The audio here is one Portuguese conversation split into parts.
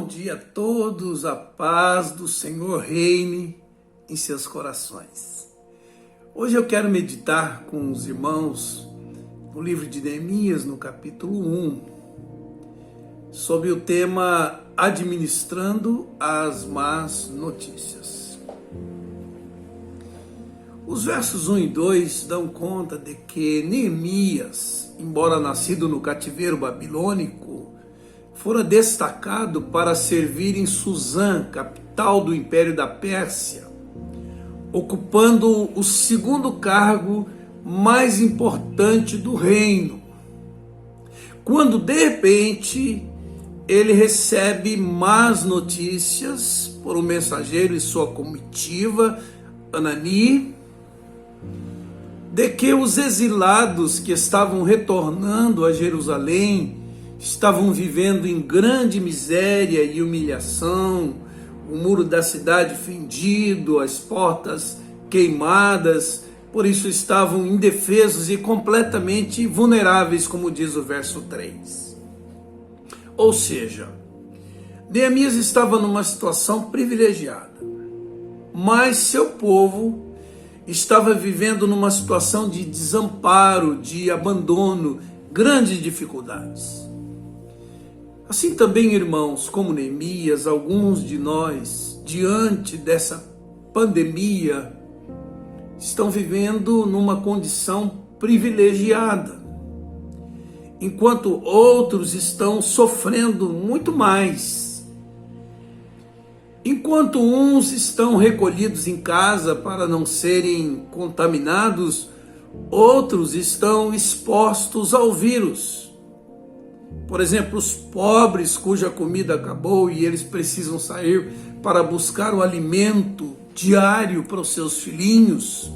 dia a todos, a paz do Senhor reine em seus corações. Hoje eu quero meditar com os irmãos no livro de Neemias, no capítulo 1, sobre o tema Administrando as Más Notícias. Os versos 1 e 2 dão conta de que Neemias, embora nascido no cativeiro babilônico, fora destacado para servir em Suzã, capital do Império da Pérsia, ocupando o segundo cargo mais importante do reino. Quando de repente ele recebe más notícias por um mensageiro e sua comitiva, Anani, de que os exilados que estavam retornando a Jerusalém estavam vivendo em grande miséria e humilhação, o muro da cidade fendido, as portas queimadas, por isso estavam indefesos e completamente vulneráveis, como diz o verso 3. Ou seja, Neemias estava numa situação privilegiada, mas seu povo estava vivendo numa situação de desamparo, de abandono, grandes dificuldades. Assim também, irmãos, como Neemias, alguns de nós, diante dessa pandemia, estão vivendo numa condição privilegiada, enquanto outros estão sofrendo muito mais. Enquanto uns estão recolhidos em casa para não serem contaminados, outros estão expostos ao vírus. Por exemplo, os pobres cuja comida acabou e eles precisam sair para buscar o alimento diário para os seus filhinhos.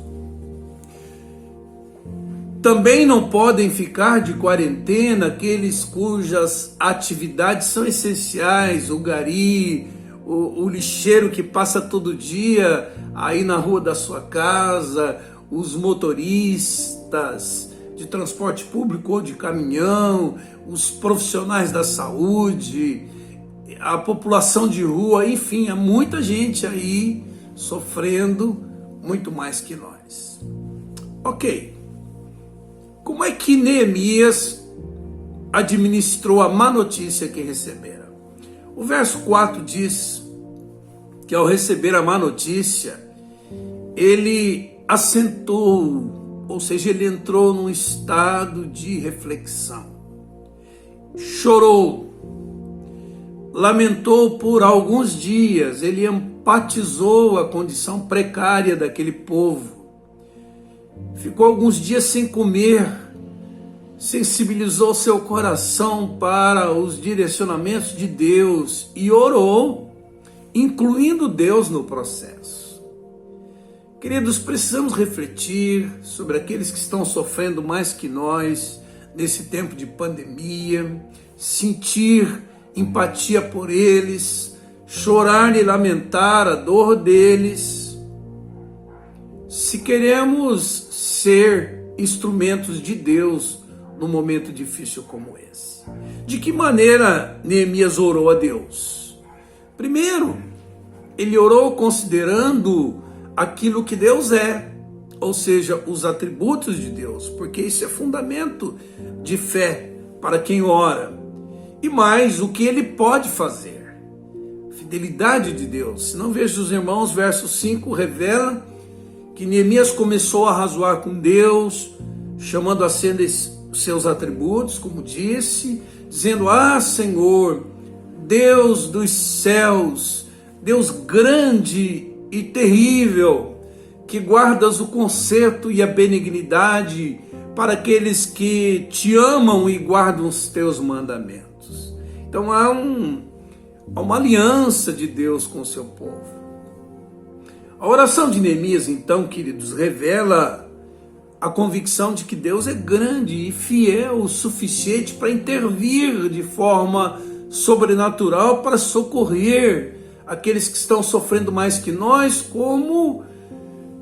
Também não podem ficar de quarentena aqueles cujas atividades são essenciais, o gari, o lixeiro que passa todo dia aí na rua da sua casa, os motoristas de transporte público ou de caminhão, os profissionais da saúde, a população de rua, enfim, há muita gente aí sofrendo muito mais que nós. Ok, como é que Neemias administrou a má notícia que recebera? O verso 4 diz que ao receber a má notícia, ele assentou, ou seja, ele entrou num estado de reflexão. Chorou, lamentou por alguns dias, ele empatizou a condição precária daquele povo. Ficou alguns dias sem comer, sensibilizou seu coração para os direcionamentos de Deus e orou, incluindo Deus no processo. Queridos, precisamos refletir sobre aqueles que estão sofrendo mais que nós nesse tempo de pandemia, sentir empatia por eles, chorar e lamentar a dor deles. Se queremos ser instrumentos de Deus num momento difícil como esse. De que maneira Neemias orou a Deus? Primeiro, ele orou considerando aquilo que Deus é, ou seja, os atributos de Deus, porque isso é fundamento de fé para quem ora. E mais, o que ele pode fazer. Fidelidade de Deus. Se não vejo os irmãos, verso 5 revela que Neemias começou a razoar com Deus, chamando a cena seus atributos, como disse, dizendo: Ah, Senhor, Deus dos céus, Deus grande e terrível, que guardas o conserto e a benignidade para aqueles que te amam e guardam os teus mandamentos. Então há uma aliança de Deus com o seu povo. A oração de Neemias, então, queridos, revela a convicção de que Deus é grande e fiel o suficiente para intervir de forma sobrenatural para socorrer aqueles que estão sofrendo mais que nós, como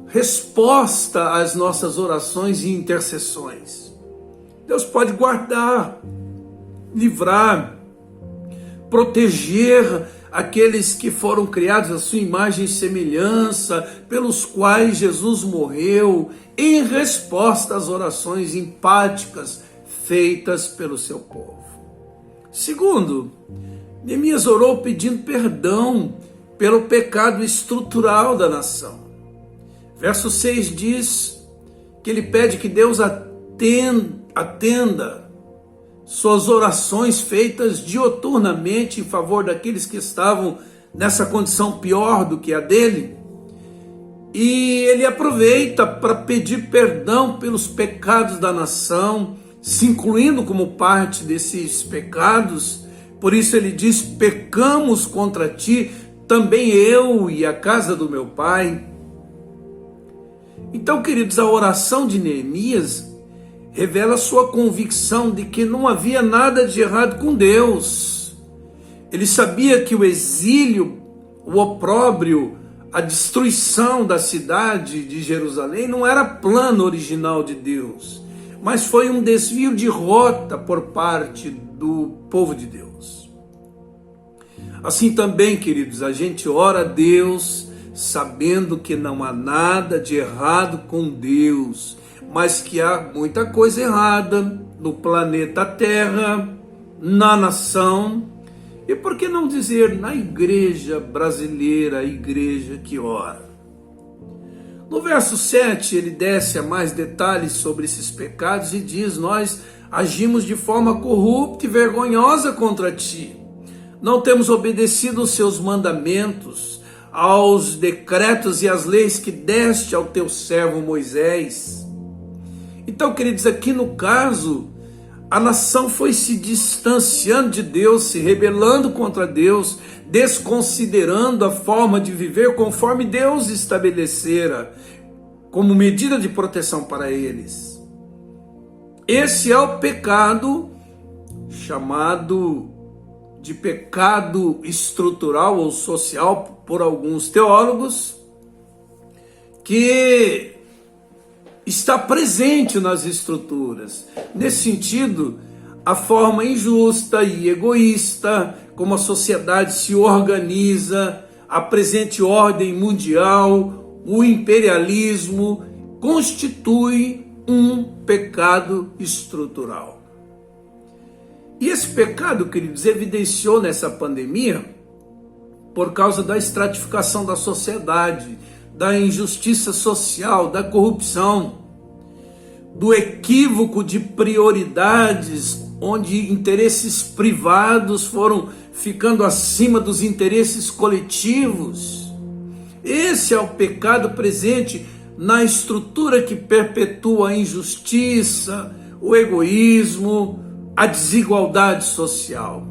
resposta às nossas orações e intercessões. Deus pode guardar, livrar, proteger aqueles que foram criados à sua imagem e semelhança, pelos quais Jesus morreu, em resposta às orações empáticas feitas pelo seu povo. Segundo, Neemias orou pedindo perdão pelo pecado estrutural da nação. Verso 6 diz que ele pede que Deus atenda suas orações feitas dioturnamente em favor daqueles que estavam nessa condição pior do que a dele. E ele aproveita para pedir perdão pelos pecados da nação, se incluindo como parte desses pecados. Por isso ele diz: pecamos contra ti, também eu e a casa do meu pai. Então, queridos, a oração de Neemias revela sua convicção de que não havia nada de errado com Deus. Ele sabia que o exílio, o opróbrio, a destruição da cidade de Jerusalém não era plano original de Deus, mas foi um desvio de rota por parte do povo de Deus. Assim também, queridos, a gente ora a Deus sabendo que não há nada de errado com Deus, mas que há muita coisa errada no planeta Terra, na nação, e por que não dizer na igreja brasileira, a igreja que ora. No verso 7, ele desce a mais detalhes sobre esses pecados e diz: nós agimos de forma corrupta e vergonhosa contra ti. Não temos obedecido os seus mandamentos, aos decretos e às leis que deste ao teu servo Moisés. Então, queridos, aqui no caso, a nação foi se distanciando de Deus, se rebelando contra Deus, desconsiderando a forma de viver conforme Deus estabelecera como medida de proteção para eles. Esse é o pecado chamado de pecado estrutural ou social por alguns teólogos, que está presente nas estruturas. Nesse sentido, a forma injusta e egoísta como a sociedade se organiza, a presente ordem mundial, o imperialismo, constitui um pecado estrutural. E esse pecado, queridos, evidenciou nessa pandemia por causa da estratificação da sociedade, da injustiça social, da corrupção, do equívoco de prioridades, onde interesses privados foram ficando acima dos interesses coletivos. Esse é o pecado presente na estrutura que perpetua a injustiça, o egoísmo, a desigualdade social.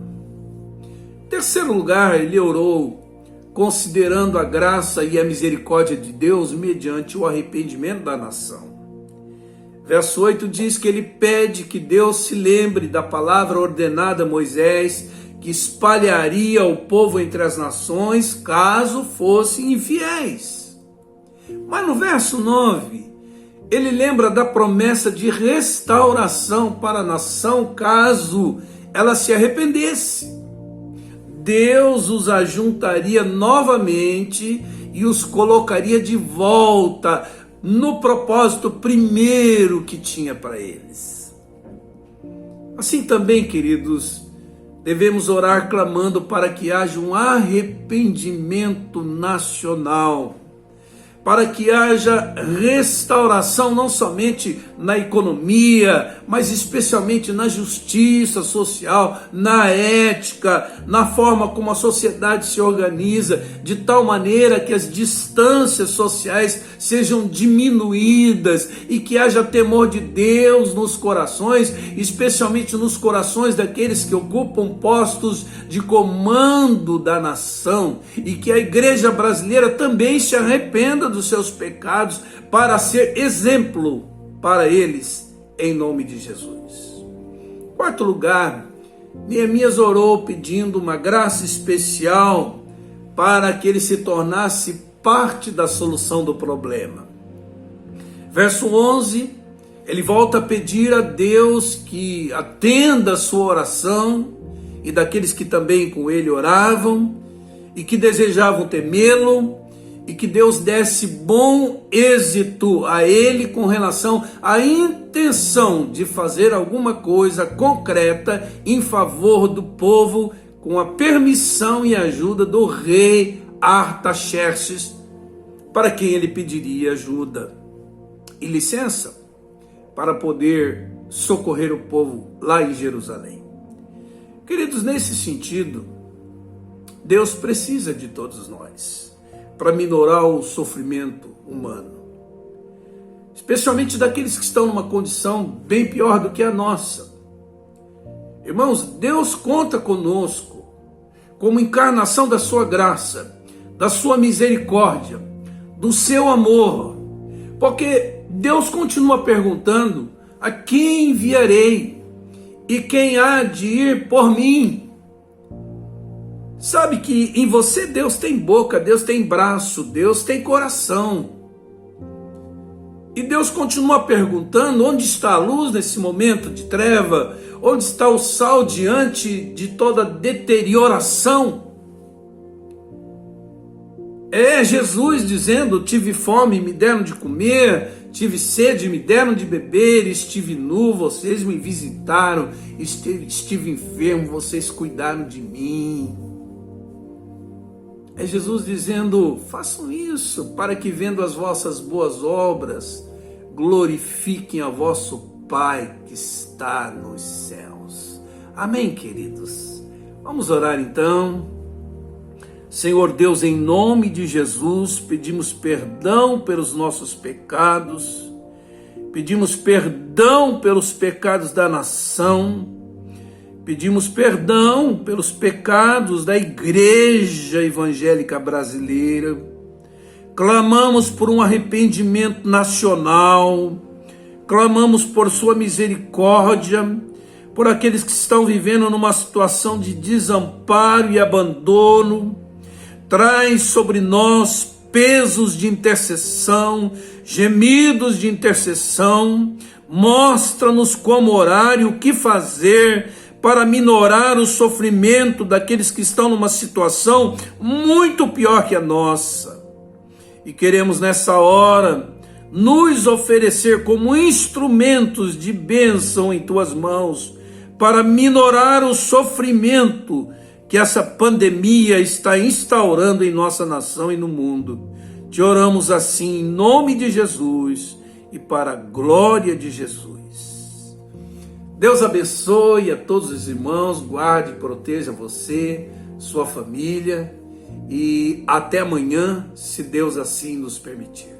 Em terceiro lugar, ele orou considerando a graça e a misericórdia de Deus mediante o arrependimento da nação. Verso 8 diz que ele pede que Deus se lembre da palavra ordenada a Moisés, que espalharia o povo entre as nações caso fossem infiéis. Mas no verso 9, ele lembra da promessa de restauração para a nação caso ela se arrependesse. Deus os ajuntaria novamente e os colocaria de volta no propósito primeiro que tinha para eles. Assim também, queridos, devemos orar clamando para que haja um arrependimento nacional, para que haja restauração não somente na economia, mas especialmente na justiça social, na ética, na forma como a sociedade se organiza, de tal maneira que as distâncias sociais sejam diminuídas e que haja temor de Deus nos corações, especialmente nos corações daqueles que ocupam postos de comando da nação, e que a igreja brasileira também se arrependa dos seus pecados para ser exemplo para eles, em nome de Jesus. Quarto lugar, Neemias orou pedindo uma graça especial para que ele se tornasse parte da solução do problema. Verso 11, ele volta a pedir a Deus que atenda a sua oração e daqueles que também com ele oravam, e que desejavam temê-lo, e que Deus desse bom êxito a ele com relação à intenção de fazer alguma coisa concreta em favor do povo, com a permissão e ajuda do rei Artaxerxes, para quem ele pediria ajuda e licença para poder socorrer o povo lá em Jerusalém. Queridos, nesse sentido, Deus precisa de todos nós para minorar o sofrimento humano, especialmente daqueles que estão numa condição bem pior do que a nossa. Irmãos, Deus conta conosco como encarnação da sua graça, da sua misericórdia, do seu amor, porque Deus continua perguntando: a quem enviarei? E quem há de ir por mim? Sabe que em você Deus tem boca, Deus tem braço, Deus tem coração. E Deus continua perguntando: onde está a luz nesse momento de treva? Onde está o sal diante de toda deterioração? É Jesus dizendo: tive fome, me deram de comer, tive sede, me deram de beber, estive nu, vocês me visitaram, estive enfermo, vocês cuidaram de mim. É Jesus dizendo: façam isso, para que vendo as vossas boas obras, glorifiquem a vosso Pai que está nos céus. Amém, queridos? Vamos orar então. Senhor Deus, em nome de Jesus, pedimos perdão pelos nossos pecados, pedimos perdão pelos pecados da nação, pedimos perdão pelos pecados da Igreja Evangélica Brasileira, clamamos por um arrependimento nacional, clamamos por sua misericórdia, por aqueles que estão vivendo numa situação de desamparo e abandono. Traz sobre nós pesos de intercessão, gemidos de intercessão, mostra-nos como orar e o que fazer para minorar o sofrimento daqueles que estão numa situação muito pior que a nossa. E queremos nessa hora nos oferecer como instrumentos de bênção em tuas mãos, para minorar o sofrimento que essa pandemia está instaurando em nossa nação e no mundo. Te oramos assim em nome de Jesus e para a glória de Jesus. Deus abençoe a todos os irmãos, guarde e proteja você, sua família, e até amanhã, se Deus assim nos permitir.